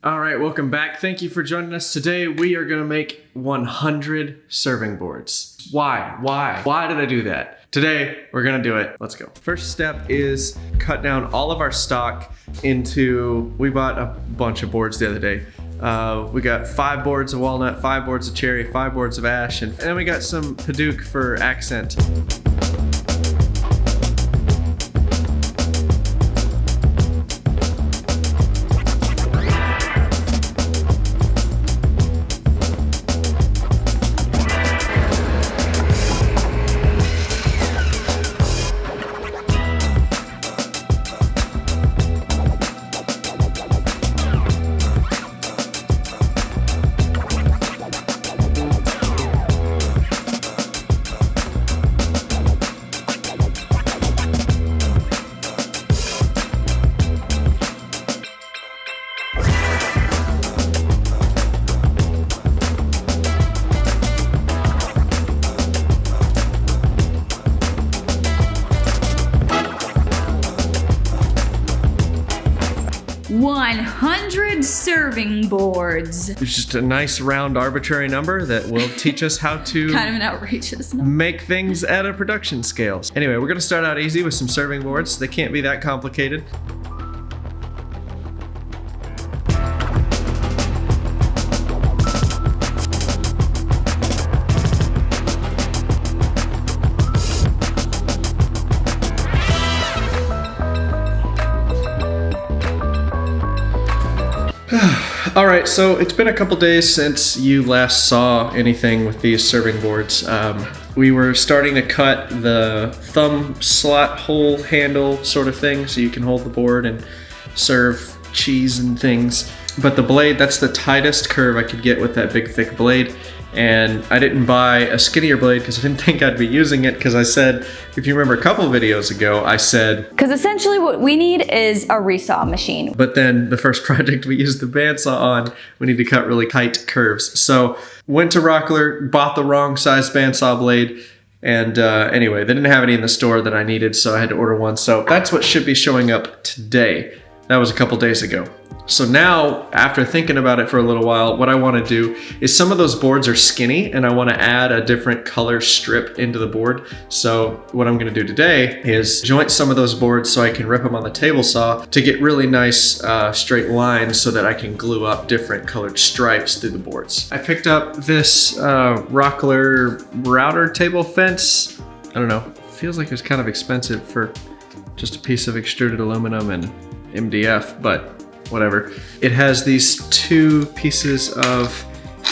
All right, welcome back. Thank you for joining us. Today we are gonna make 100 serving boards. Why did I do that? Today we're gonna do it. Let's go. First step is cut down all of our stock into, we bought a bunch of boards the other day. We got 5 boards of walnut, 5 boards of cherry, 5 boards of ash, and then we got some padauk for accent. 100 serving boards. It's just a nice round arbitrary number that will teach us how to kind of an outrageous number. Make things at a production scale. Anyway, we're gonna start out easy with some serving boards. They can't be that complicated. All right, so it's been a couple days since you last saw anything with these serving boards. We were starting to cut the thumb slot hole handle sort of thing so you can hold the board and serve cheese and things. But the blade, that's the tightest curve I could get with that big thick blade. And I didn't buy a skinnier blade because I didn't think I'd be using it, because I said, if you remember a couple videos ago, I said... Because essentially what we need is a resaw machine. But then the first project we used the bandsaw on, we need to cut really tight curves. So went to Rockler, bought the wrong size bandsaw blade, and anyway, they didn't have any in the store that I needed, so I had to order one. So that's what should be showing up today. That was a couple days ago. So now, after thinking about it for a little while, what I want to do is, some of those boards are skinny and I want to add a different color strip into the board. So what I'm going to do today is joint some of those boards so I can rip them on the table saw to get really nice straight lines so that I can glue up different colored stripes through the boards. I picked up this Rockler router table fence. I don't know, feels like it was kind of expensive for just a piece of extruded aluminum and MDF, but whatever. It has these 2 pieces of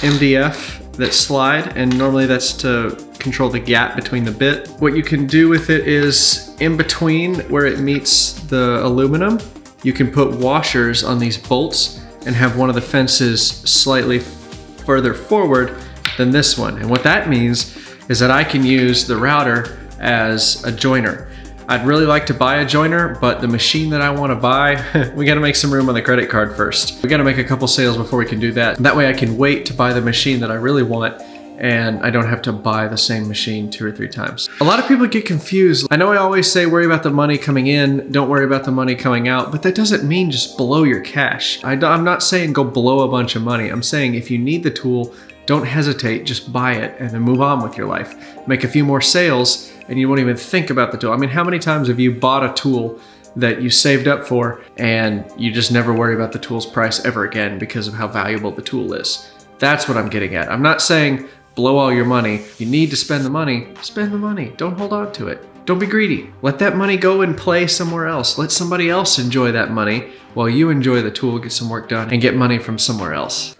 MDF that slide, and normally that's to control the gap between the bit. What you can do with it is, in between where it meets the aluminum, you can put washers on these bolts and have one of the fences slightly further forward than this one. And what that means is that I can use the router as a joiner. I'd really like to buy a joiner, but the machine that I want to buy, we got to make some room on the credit card first. We got to make a couple sales before we can do that. That way I can wait to buy the machine that I really want, and I don't have to buy the same machine 2 or 3 times. A lot of people get confused. I know I always say worry about the money coming in, don't worry about the money coming out, but that doesn't mean just blow your cash. I'm not saying go blow a bunch of money. I'm saying if you need the tool, don't hesitate, just buy it and then move on with your life. Make a few more sales and you won't even think about the tool. I mean, how many times have you bought a tool that you saved up for and you just never worry about the tool's price ever again because of how valuable the tool is? That's what I'm getting at. I'm not saying blow all your money. You need to spend the money. Spend the money. Don't hold on to it. Don't be greedy. Let that money go and play somewhere else. Let somebody else enjoy that money while you enjoy the tool, get some work done, and get money from somewhere else.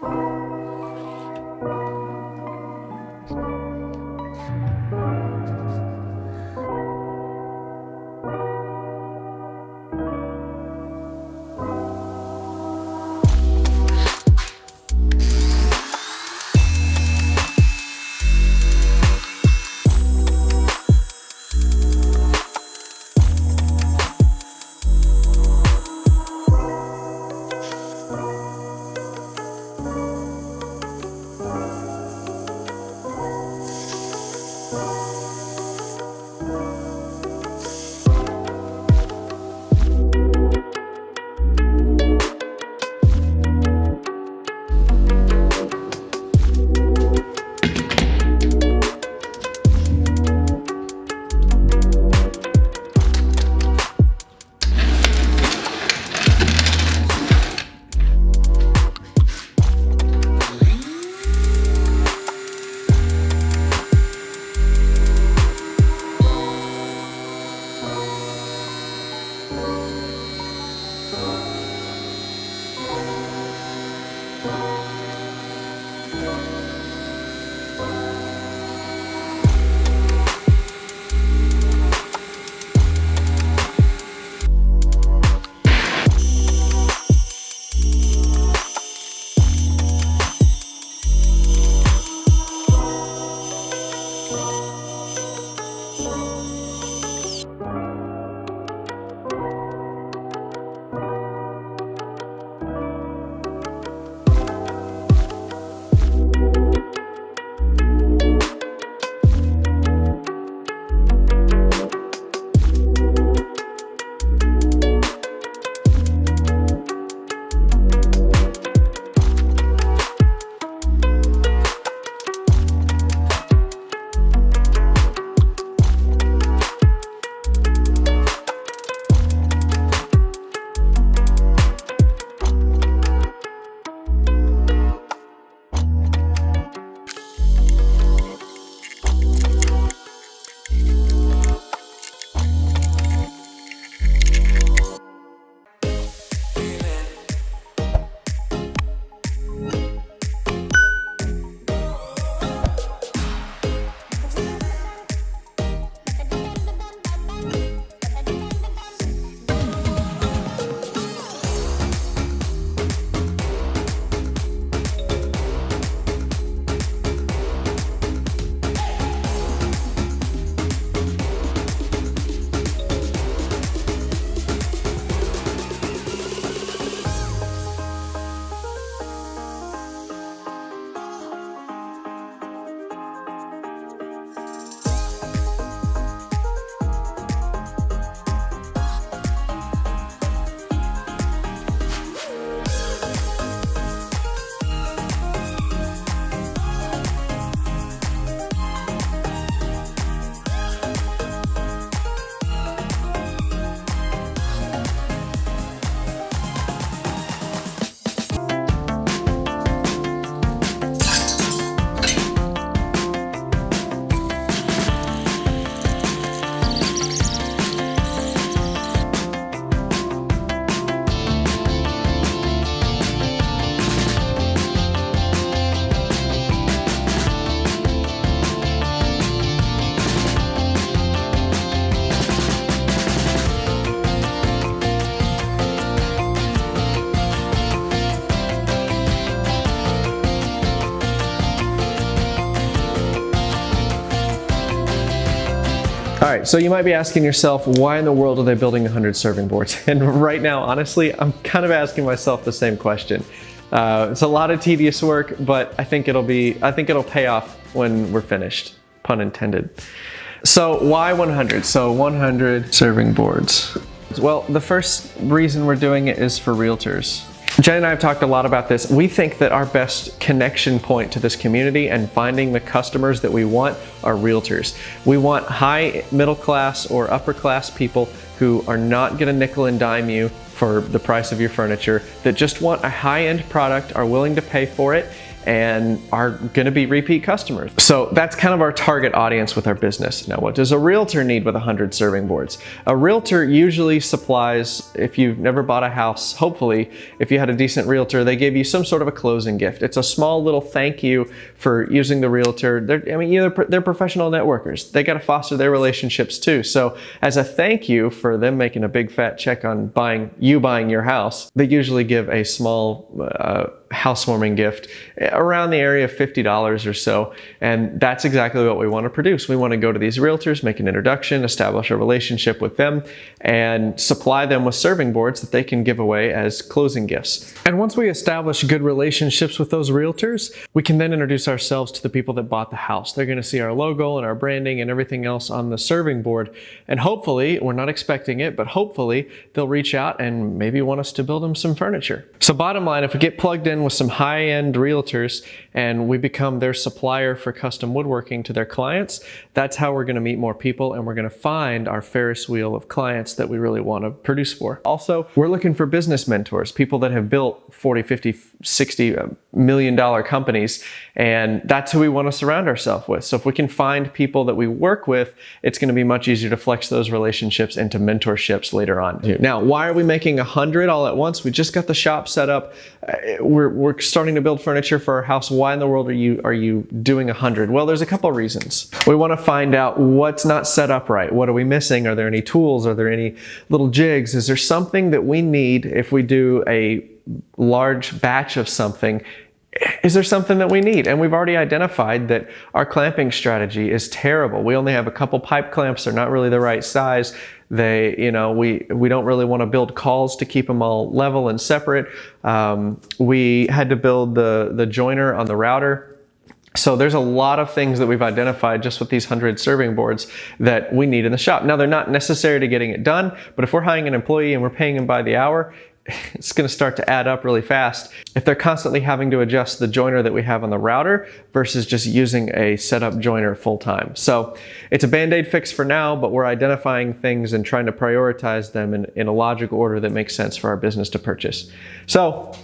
All right, so you might be asking yourself, why in the world are they building 100 serving boards? And right now, honestly, I'm kind of asking myself the same question. It's a lot of tedious work, but I think it'll pay off when we're finished, pun intended. So why 100? So 100 serving boards. Well, the first reason we're doing it is for realtors. Jen and I have talked a lot about this. We think that our best connection point to this community and finding the customers that we want are realtors. We want high middle class or upper class people who are not gonna nickel and dime you for the price of your furniture, that just want a high-end product, are willing to pay for it, and are gonna be repeat customers. So that's kind of our target audience with our business. Now, what does a realtor need with 100 serving boards? A realtor usually supplies, if you've never bought a house, hopefully, if you had a decent realtor, they give you some sort of a closing gift. It's a small little thank you for using the realtor. They're professional networkers. They gotta foster their relationships too. So as a thank you for them making a big fat check on buying your house, they usually give a small housewarming gift around the area of $50 or so. And that's exactly what we want to produce. We want to go to these realtors, make an introduction, establish a relationship with them, and supply them with serving boards that they can give away as closing gifts. And once we establish good relationships with those realtors, we can then introduce ourselves to the people that bought the house. They're going to see our logo and our branding and everything else on the serving board. And hopefully, we're not expecting it, but hopefully they'll reach out and maybe want us to build them some furniture. So bottom line, if we get plugged in with some high-end realtors and we become their supplier for custom woodworking to their clients, that's how we're going to meet more people, and we're going to find our Ferris wheel of clients that we really want to produce for. Also, we're looking for business mentors, people that have built 40, 50, 60 million dollar companies, and that's who we want to surround ourselves with. So if we can find people that we work with, it's going to be much easier to flex those relationships into mentorships later on. Now, why are we making 100 all at once? We just got the shop set up. We're starting to build furniture for our house. Why in the world are you doing 100? Well, there's a couple reasons. We want to find out what's not set up right. What are we missing? Are there any tools? Are there any little jigs? Is there something that we need if we do a large batch of something? Is there something that we need? And we've already identified that our clamping strategy is terrible. We only have a couple pipe clamps. They're not really the right size. We don't really want to build cauls to keep them all level and separate. We had to build the joiner on the router. So there's a lot of things that we've identified just with these 100 serving boards that we need in the shop. Now, they're not necessary to getting it done, but if we're hiring an employee and we're paying them by the hour, it's going to start to add up really fast if they're constantly having to adjust the joiner that we have on the router versus just using a setup joiner full time. So it's a band-aid fix for now, but we're identifying things and trying to prioritize them in a logical order that makes sense for our business to purchase. So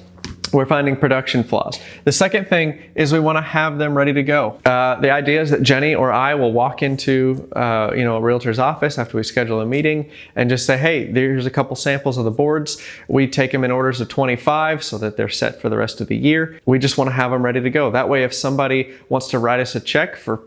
we're finding production flaws. The second thing is we want to have them ready to go. The idea is that Jenny or I will walk into a realtor's office after we schedule a meeting and just say, hey, there's a couple samples of the boards. We take them in orders of 25 so that they're set for the rest of the year. We just want to have them ready to go. That way, if somebody wants to write us a check for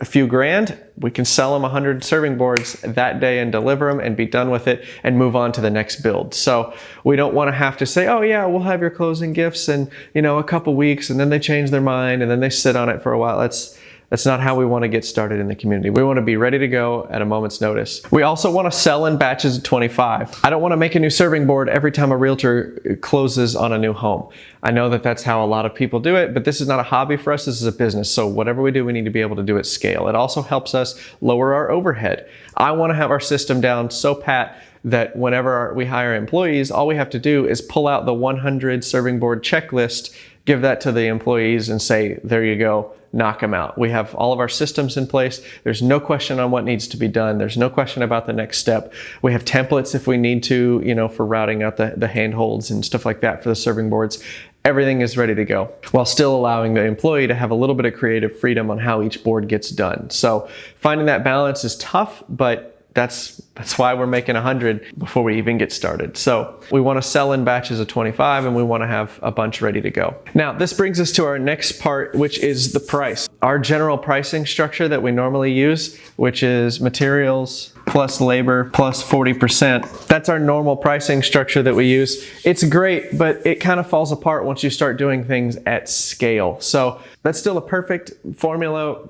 a few grand, we can sell them 100 serving boards that day and deliver them and be done with it and move on to the next build. So we don't want to have to say, oh yeah, we'll have your closing gifts in a couple weeks, and then they change their mind and then they sit on it for a while. That's not how we want to get started in the community. We want to be ready to go at a moment's notice. We also want to sell in batches of 25. I don't want to make a new serving board every time a realtor closes on a new home. I know that that's how a lot of people do it, but this is not a hobby for us. This is a business. So whatever we do, we need to be able to do at scale. It also helps us lower our overhead. I want to have our system down so pat that whenever we hire employees, all we have to do is pull out the 100 serving board checklist, give that to the employees and say, there you go, knock them out. We have all of our systems in place. There's no question on what needs to be done. There's no question about the next step. We have templates if we need to, for routing out the handholds and stuff like that for the serving boards. Everything is ready to go while still allowing the employee to have a little bit of creative freedom on how each board gets done. So finding that balance is tough, but that's why we're making 100 before we even get started. So we want to sell in batches of 25 and we want to have a bunch ready to go. Now, this brings us to our next part, which is the price. Our general pricing structure that we normally use, which is materials plus labor plus 40%. That's our normal pricing structure that we use. It's great, but it kind of falls apart once you start doing things at scale. So that's still a perfect formula.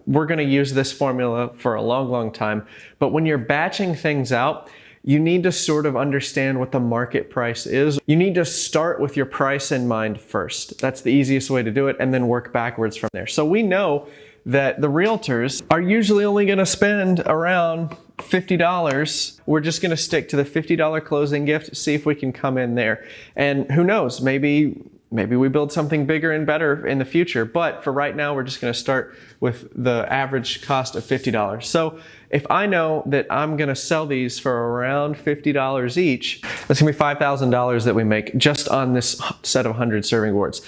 We're going to use this formula for a long, long time. But when you're batching things out, you need to sort of understand what the market price is. You need to start with your price in mind first. That's the easiest way to do it, and then work backwards from there. So we know that the realtors are usually only going to spend around $50. We're just going to stick to the $50 closing gift, see if we can come in there. And who knows, maybe we build something bigger and better in the future. But for right now, we're just going to start with the average cost of $50. So if I know that I'm going to sell these for around $50 each, that's going to be $5,000 that we make just on this set of 100 serving boards.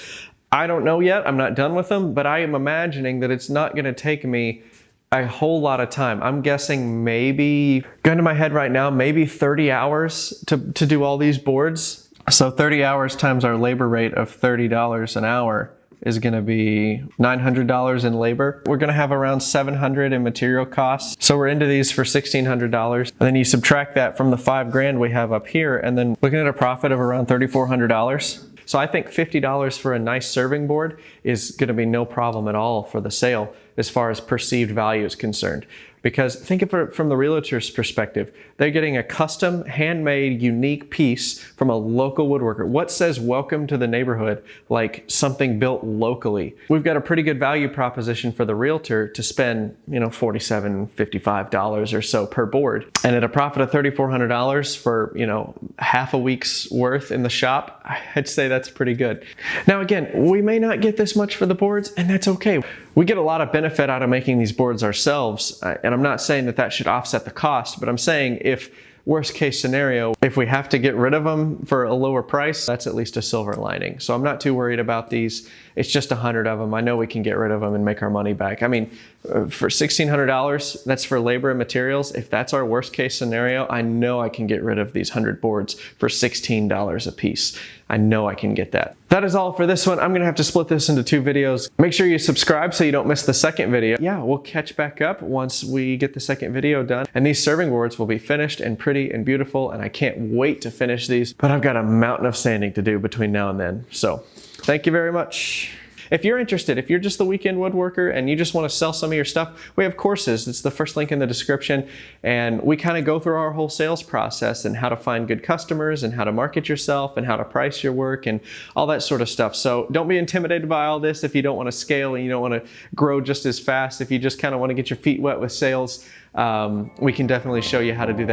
I don't know yet. I'm not done with them, but I am imagining that it's not going to take me a whole lot of time. I'm guessing maybe, going to my head right now, maybe 30 hours to do all these boards. So 30 hours times our labor rate of $30 an hour is going to be $900 in labor. We're going to have around $700 in material costs. So we're into these for $1,600. And then you subtract that from the $5,000 we have up here, and then looking at a profit of around $3,400. So I think $50 for a nice serving board is going to be no problem at all for the sale as far as perceived value is concerned. Because think of it from the realtor's perspective. They're getting a custom, handmade, unique piece from a local woodworker. What says welcome to the neighborhood like something built locally? We've got a pretty good value proposition for the realtor to spend, $47, $55 or so per board. And at a profit of $3,400 for, half a week's worth in the shop, I'd say that's pretty good. Now again, we may not get this much for the boards, and that's okay. We get a lot of benefit out of making these boards ourselves, and I'm not saying that should offset the cost, but I'm saying if worst case scenario, if we have to get rid of them for a lower price, that's at least a silver lining. So I'm not too worried about these. It's just 100 of them. I know we can get rid of them and make our money back. I mean, for $1,600, that's for labor and materials. If that's our worst case scenario, I know I can get rid of these 100 boards for $16 a piece. I know I can get that. That is all for this one. I'm gonna have to split this into 2 videos. Make sure you subscribe so you don't miss the second video. Yeah, we'll catch back up once we get the second video done. And these serving boards will be finished and pretty and beautiful, and I can't wait to finish these, but I've got a mountain of sanding to do between now and then. So thank you very much. If you're interested, if you're just the weekend woodworker and you just want to sell some of your stuff, we have courses. It's the first link in the description. And we kind of go through our whole sales process and how to find good customers and how to market yourself and how to price your work and all that sort of stuff. So don't be intimidated by all this if you don't want to scale and you don't want to grow just as fast. If you just kind of want to get your feet wet with sales, we can definitely show you how to do that